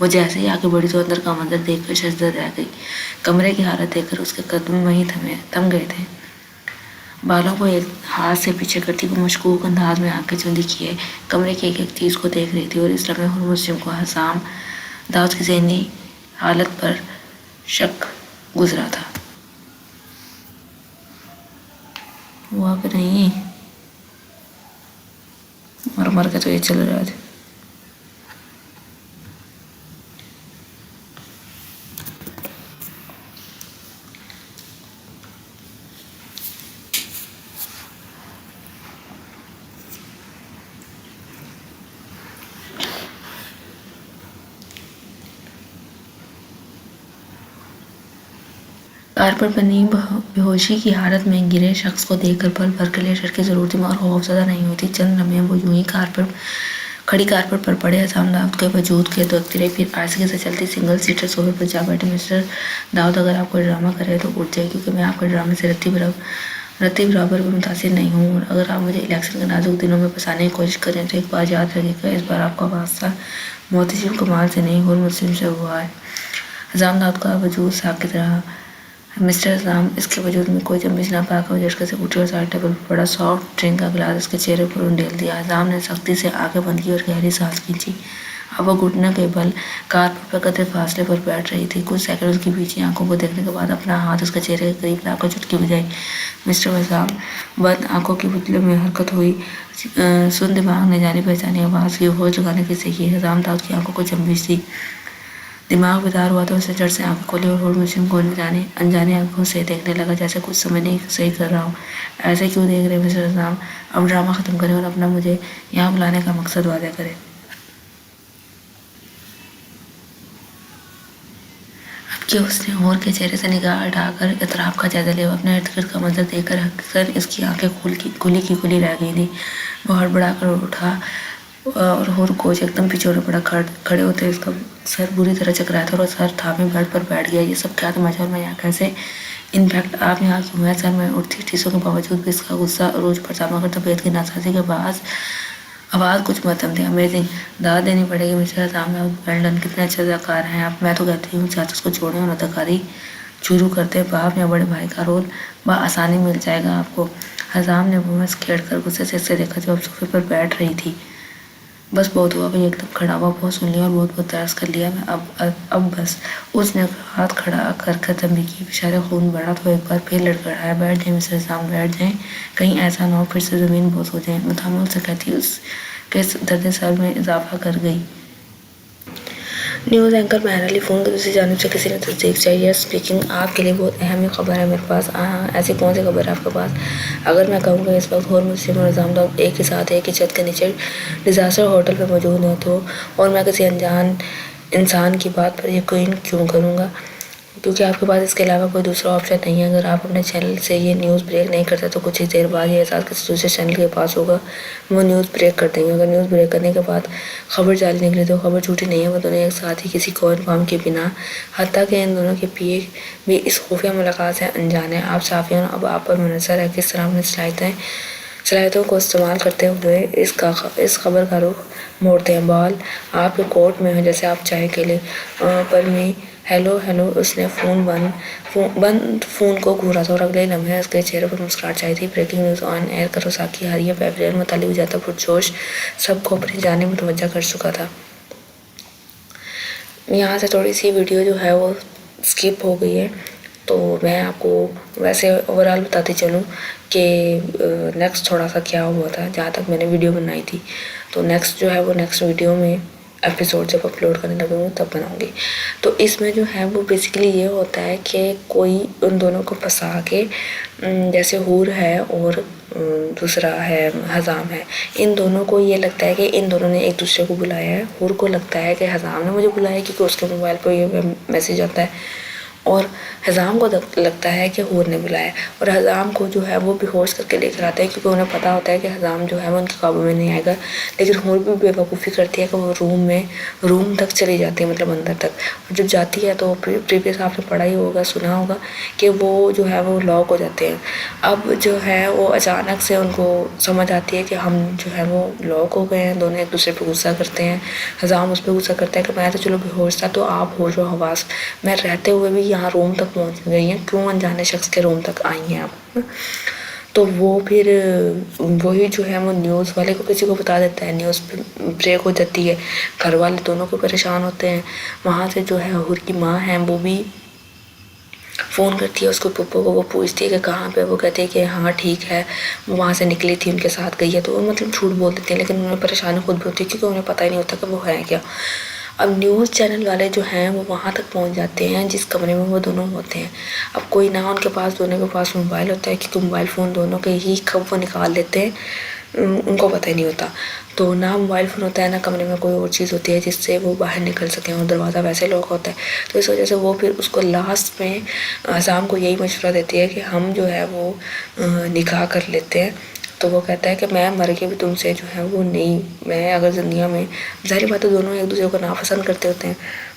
وہ جیسے ہی آگے بڑھی تو اندر کا منظر دیکھ کر ششدر رہ گئی۔ کمرے کی حالت دیکھ کر اس کے قدم وہیں تھم گئے تھے۔ بالوں کو ایک ہاتھ سے پیچھے کرتی وہ مشکوک انداز میں آنکھیں چوندی کیے کمرے کی ایک ایک چیز کو دیکھ رہی تھی، اور اس لمحے ہرمزم کو حسام داؤد کی ذہنی حالت پر شک گزرا تھا۔ ہوا کہ نہیں، مر کے تو یہ چل رہا تھا۔ کارپٹ پر نیم بے ہوشی کی حالت میں گرے شخص کو دیکھ کر پل بھر کے لیٹر کی ضرورت مگر خوفزدہ نہیں ہوتی۔ چند لمحے وہ یوں ہی کھڑی کارپٹ پر پڑے حسام داؤد کے وجود کے دیکھتی رہی، پھر آہستگی سے چلتی سنگل سیٹر صوفے پر جا بیٹھے۔ مسٹر داؤد، اگر آپ کوئی ڈرامہ کر رہے تو اٹھ جائے، کیونکہ میں آپ کے ڈرامے سے رتی برابر بھی متاثر نہیں ہوں، اور اگر آپ مجھے الیکشن کے نازک دنوں میں پھنسانے کی کوشش کریں تو ایک بات یاد رکھیے گا، اس بار آپ کا واسطہ محتشم کمال سے نہیں ہرمزم سے ہوا ہے۔ حسام داؤد کا وجود ساکت رہا۔ مسٹر حسام، اس کے وجود میں کوئی جنبش نہ پا کر وہ جھٹکے سے اٹھی اور سائڈ ٹیبل پر پڑا سافٹ ڈرنک کا گلاس اس کے چہرے پر انڈیل دیا۔ حسام نے سختی سے آنکھیں بند کی اور گہری سانس کھینچی۔ اب وہ گھٹنوں کے بل کارپٹ پر قدرے فاصلے پر بیٹھ رہی تھی۔ کچھ سیکنڈ اس کی بیچی آنکھوں کو دیکھنے کے بعد اپنا ہاتھ اس کے چہرے کے قریب لا کر چٹکی بجائی۔ مسٹر حسام، بند آنکھوں کی پتلیوں میں حرکت ہوئی، سن دماغ نے جانی پہچانی آواز کی ہوش جگانے کی صحیح۔ حسام داؤد کی آنکھوں کو جنبش تھی، دماغ بیدار ہوا تو اس نے جھٹ سے آنکھیں کھولی اور ہرمزم کو انجانے آنکھوں سے دیکھنے لگا، جیسے کچھ سمجھ نہیں صحیح کر رہا ہوں۔ ایسے کیوں دیکھ رہے مسٹر حسام؟ اب ڈرامہ ختم کریں اور اپنا مجھے یہاں بلانے کا مقصد واضح کریں۔ اب کہ اس نے اور کے چہرے سے نگاہ ہٹا کر اطراف کا جائزہ لیا، وہ اپنے ارد گرد کا منظر دیکھ کر حقیقتاً اس کی آنکھیں کھلی کی کھلی رہ گئی تھیں۔ وہ ہڑبڑا کر اٹھا اور ہر کوچ ایک دم پچھوڑے پڑا۔ کھڑے ہوتے اس کا سر بری طرح چکرایا تھا اور سر تھامے بیڈ پر بیٹھ گیا۔ یہ سب کیا تماشا، اور میں یہاں کیسے؟ انفیکٹ آپ یہاں کیوں ہیں؟ سر میں اٹھتی ٹھیسوں کے باوجود بھی اس کا غصہ عروج پر تھا، مگر طبیعت کی ناسازی کے باعث آواز کچھ مدھم تھی۔ امیزنگ، داد دینی پڑے گی مسٹر حسام داؤد، ویل ڈن، کتنے اچھے اداکار ہیں آپ۔ میں تو کہتی ہوں سیاست کو چھوڑیں اور اداکاری شروع کرتے، باپ یا بڑے بھائی کا رول بآسانی مل جائے گا آپ کو۔ حسام نے منہ مسکیڑ کر غصے سے اسے دیکھا جو اب صوفے پر بیٹھ رہی تھی۔ بس بہت ہوا، وہ ایک دم کھڑا ہوا، بہت سن لیا اور بہت بہت ترس کر لیا میں اب بس۔ اس نے ہاتھ کھڑا کر تنبیہ کی، اشارے خون بڑھا تو ایک بار پھر لڑکھڑایا۔ بیٹھ جائیں مسٹر حسام، بیٹھ جائیں، کہیں ایسا نہ ہو پھر سے زمین بوس ہو جائیں، وہ تحمل سے کہتی اس کے درد سر میں اضافہ کر گئی۔ News anchor Mehr Ali, phone کی دوسری جانب سے کسی نے تصدیق چاہی۔ یس اسپیکنگ، آپ کے لیے بہت اہم خبر ہے میرے پاس۔ ہاں، ایسی کون سی خبر ہے آپ کے پاس؟ اگر میں کہوں کہ اس وقت ہرمزم اور حسام داؤد ایک ہی ساتھ ایک ہی چھت کے نیچے ڈیزاسٹر ہوٹل پر موجود ہیں تو، اور میں کسی انجان انسان کی بات پر یقین کیوں کروں گا؟ کیونکہ آپ کے پاس اس کے علاوہ کوئی دوسرا آپشن نہیں ہے۔ اگر آپ اپنے چینل سے یہ نیوز بریک نہیں کرتے تو کچھ ہی دیر بعد یہ احساس کسی دوسرے چینل کے پاس ہوگا، وہ نیوز بریک کر دیں گے۔ اگر نیوز بریک کرنے کے بعد خبر جعلی نکلی تو خبر جھوٹی نہیں ہے، وہ دونوں ایک ساتھ ہی کسی کو انفارم کے بنا، حتیٰ کہ ان دونوں کے پی اے بھی اس خفیہ ملاقات سے انجان ہیں۔ آپ صحافیوں اب آپ پر منحصر ہے کس طرح اپنی صلاحیتوں کو استعمال کرتے ہوئے اس خبر کا رخ موڑتے ہیں۔ بال آپ کے کورٹ میں ہے، جیسے آپ چاہیں کھیلیں۔ پرمی، ہیلو اس نے بند فون کو گھورا تھا اور اگلے لمحے اس کے چہرے پر مسکراہٹ چھائی تھی۔ بریکنگ نیوز آن ایئر کروساکی حالیہ پیویلین میں تعلق جاتا پرجوش سب کو اپنی جانب متوجہ کر چکا تھا۔ یہاں سے تھوڑی سی ویڈیو جو ہے وہ اسکپ ہو گئی ہے، تو میں آپ کو ویسے اوورآل بتاتی چلوں کہ نیکسٹ تھوڑا سا کیا ہوا تھا جہاں تک میں نے ویڈیو بنائی تھی۔ تو نیکسٹ جو ہے وہ نیکسٹ ویڈیو میں ایپیسوڈ جب اپلوڈ کرنے لگوں گی تب بناؤں گی۔ تو اس میں جو ہے وہ بیسیکلی یہ ہوتا ہے کہ کوئی ان دونوں کو پھنسا کے، جیسے حور ہے اور دوسرا ہے حسام ہے، ان دونوں کو یہ لگتا ہے کہ ان دونوں نے ایک دوسرے کو بلایا ہے۔ حور کو لگتا ہے کہ حسام نے مجھے بلایا کیونکہ اس کے موبائل پہ یہ میسیج آتا ہے، اور حزام کو لگتا ہے کہ حور نے بلایا، اور حزام کو جو ہے وہ بے ہوش کر کے لے کر آتے ہیں، کیونکہ انہیں پتہ ہوتا ہے کہ حزام جو ہے وہ ان کے قابو میں نہیں آئے گا، لیکن حور بھی بے وقوفی کرتی ہے کہ وہ روم تک چلی جاتی ہے، مطلب اندر تک، اور جب جاتی ہے تو پریویس آپ نے پڑھا ہی ہوگا، سنا ہوگا کہ وہ جو ہے وہ لاک ہو جاتے ہیں۔ اب جو ہے وہ اچانک سے ان کو سمجھ آتی ہے کہ ہم جو ہے وہ لاک ہو گئے ہیں، دونوں ایک دوسرے پہ غصہ کرتے ہیں۔ حزام اس پہ غصہ کرتا ہے کہ میں تو چلو بے ہوش تھا، تو آپ ہوش و حواس میں رہتے ہوئے بھی یہاں روم تک پہنچ گئی ہیں، کیوں انجانے شخص کے روم تک آئی ہیں آپ؟ تو وہ پھر وہی جو ہے وہ نیوز والے کو کسی کو بتا دیتا ہے، نیوز پہ بریک ہو جاتی ہے، گھر والے دونوں کو پریشان ہوتے ہیں۔ وہاں سے جو ہے حور کی ماں ہیں وہ بھی فون کرتی ہے اس کو، پپو کو، وہ پوچھتی ہے کہ کہاں پہ، وہ کہتے ہیں کہ ہاں ٹھیک ہے، وہ وہاں سے نکلی تھی، ان کے ساتھ گئی ہے، تو وہ مطلب جھوٹ بول دیتے ہیں، لیکن انہیں پریشانی خود بھی ہوتی ہے کیونکہ انہیں پتہ ہی نہیں ہوتا کہ وہ ہے کیا۔ اب نیوز چینل والے جو ہیں وہ وہاں تک پہنچ جاتے ہیں جس کمرے میں وہ دونوں ہوتے ہیں۔ اب کوئی نہ ان کے پاس، دونوں کے پاس موبائل ہوتا ہے، کیونکہ موبائل فون دونوں کے ہی کب وہ نکال لیتے ہیں ان کو پتہ ہی نہیں ہوتا، تو نہ موبائل فون ہوتا ہے، نہ کمرے میں کوئی اور چیز ہوتی ہے جس سے وہ باہر نکل سکیں، اور دروازہ ویسے لاک ہوتا ہے، تو اس وجہ سے وہ پھر اس کو لاسٹ میں حزام کو یہی مشورہ دیتی ہے کہ ہم جو ہے وہ نکاح کر لیتے ہیں۔ تو وہ کہتا ہے کہ میں مر کے بھی تم سے جو ہے وہ نہیں، میں اگر دنیا میں، ظاہری بات ہے دونوں ایک دوسرے کو ناپسند کرتے ہوتے ہیں،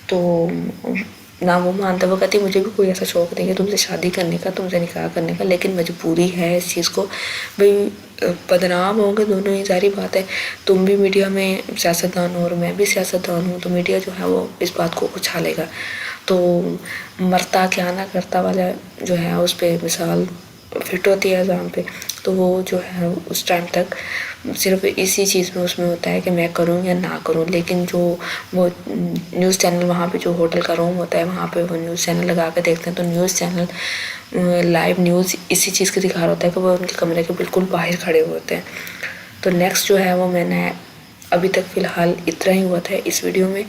تو نہ وہ مانتا ہے، وہ کہتی ہے مجھے بھی کوئی ایسا شوق نہیں ہے تم سے شادی کرنے کا، تم سے نکاح کرنے کا، لیکن مجبوری ہے اس چیز کو، بھئی بدنام ہوں گے دونوں ہی، ظاہری بات ہے، تم بھی میڈیا میں سیاستدان ہو اور میں بھی سیاستدان ہوں، تو میڈیا جو ہے وہ اس بات کو اچھالے گا، تو مرتا کیا نہ کرتا والا جو ہے اس پہ مثال فٹ ہوتی ہے حزام پہ، تو وہ جو ہے اس ٹائم تک صرف اسی چیز میں اس میں ہوتا ہے کہ میں کروں یا نہ کروں، لیکن جو وہ نیوز چینل وہاں پہ جو ہوٹل کا روم ہوتا ہے وہاں پہ وہ نیوز چینل لگا کے دیکھتے ہیں، تو نیوز چینل لائیو نیوز اسی چیز کا دکھا رہا ہوتا ہے کہ وہ ان کے کمرے کے بالکل باہر کھڑے ہوتے ہیں۔ تو نیکسٹ جو ہے وہ میں نے ابھی تک فی الحال اتنا ہی ہوا تھا اس ویڈیو میں،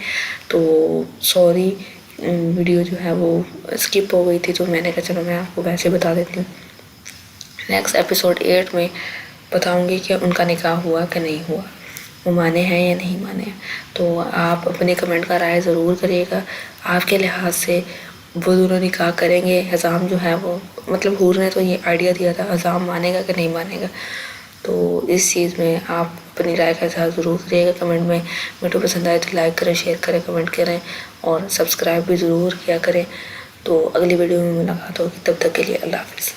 تو سوری، ویڈیو جو ہے وہ اسکپ ہو گئی تھی، تو میں نے کہا چلو میں آپ کو ویسے بتا دیتی ہوں۔ نیکسٹ ایپیسوڈ 8 میں بتاؤں گی کہ ان کا نکاح ہوا کہ نہیں ہوا، وہ مانے ہیں یا نہیں مانے ہیں، تو آپ اپنے کمنٹ کا رائے ضرور کریے گا، آپ کے لحاظ سے وہ دونوں نکاح کریں گے، حزام جو ہے وہ، مطلب حور نے تو یہ آئیڈیا دیا تھا، حزام مانے گا کہ نہیں مانے گا، تو اس چیز میں آپ اپنی رائے کا اظہار ضرور کریے گا کمنٹ میں۔ ویڈیو پسند آئے تو لائک کریں، شیئر کریں، کمنٹ کریں، اور سبسکرائب بھی ضرور کیا کریں۔ تو اگلی ویڈیو میں ملاقات ہوگی، تب تک کے لیے اللہ حافظ۔